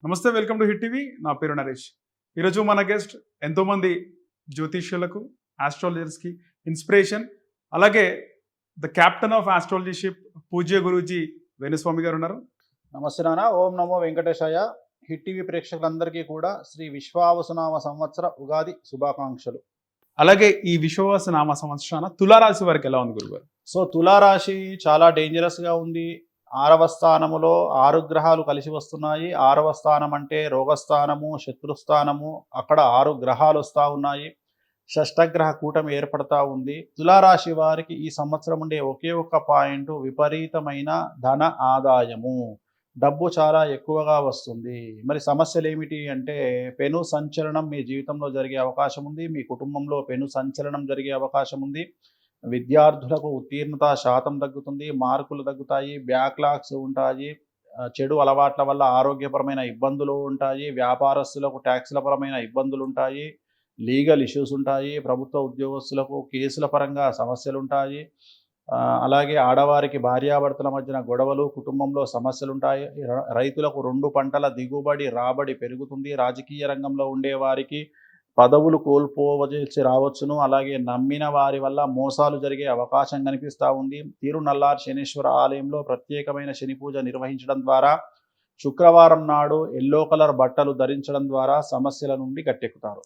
నమస్తే, welcome to hit TV. నా పేరు నరేష్. ఈరోజు మన గెస్ట్ ఎంతోమంది జ్యోతిష్యులకు, ఆస్ట్రాలజర్స్కి ఇన్స్పిరేషన్, అలాగే ద క్యాప్టెన్ ఆఫ్ ఆస్ట్రాలజీషిప్ పూజ్య గురూజీ వేణుస్వామి గారు ఉన్నారు. నమస్తే నాన్న. ఓం నమో వెంకటేశాయ. హిట్ టీవీ ప్రేక్షకులందరికీ కూడా శ్రీ విశ్వావసునామ సంవత్సర ఉగాది శుభాకాంక్షలు. అలాగే ఈ విశ్వవాస నామ సంవత్సరాన తులారాశి వారికి ఎలా ఉంది గురుగారు? సో తులారాశి చాలా డేంజరస్గా ఉంది. 6వ స్థానములో 6 గ్రహాలు కలిసి వస్తున్నాయి. 6వ స్థానం అంటే రోగస్థానము, శత్రుస్థానము. అక్కడ 6 గ్రహాలు వస్తూ ఉన్నాయి. షష్టగ్రహ కూటమి ఏర్పడతా ఉంది. తులారాశి వారికి ఈ సంవత్సరం ఉండే ఒకే ఒక్క పాయింట్ విపరీతమైన ధన ఆదాయము. డబ్బు చాలా ఎక్కువగా వస్తుంది. మరి సమస్యలు ఏమిటి అంటే పెను సంచలనం మీ జీవితంలో జరిగే అవకాశం ఉంది. మీ కుటుంబంలో పెను సంచలనం జరిగే అవకాశం ఉంది. విద్యార్థులకు ఉత్తీర్ణత శాతం తగ్గుతుంది, మార్కులు తగ్గుతాయి, బ్యాక్లాగ్స్ ఉంటాయి, చెడు అలవాట్ల వల్ల ఆరోగ్యపరమైన ఇబ్బందులు ఉంటాయి, వ్యాపారస్తులకు ట్యాక్స్ల పరమైన ఇబ్బందులు ఉంటాయి, లీగల్ ఇష్యూస్ ఉంటాయి, ప్రభుత్వ ఉద్యోగస్తులకు కేసుల పరంగా సమస్యలు ఉంటాయి. అలాగే ఆడవారికి భార్యాభర్తల మధ్యన గొడవలు, కుటుంబంలో సమస్యలు ఉంటాయి. రైతులకు 2 పంటల దిగుబడి రాబడి పెరుగుతుంది. రాజకీయ రంగంలో ఉండేవారికి పదవులు కోల్పోవలసి రావచ్చును. అలాగే నమ్మిన వారి వల్ల మోసాలు జరిగే అవకాశం కనిపిస్తూ ఉంది. తిరునల్లార్ శనీశ్వర ఆలయంలో ప్రత్యేకమైన శని పూజ నిర్వహించడం ద్వారా, శుక్రవారం నాడు ఎల్లో కలర్ బట్టలు ధరించడం ద్వారా సమస్యల నుండి గట్టెక్కుతారు.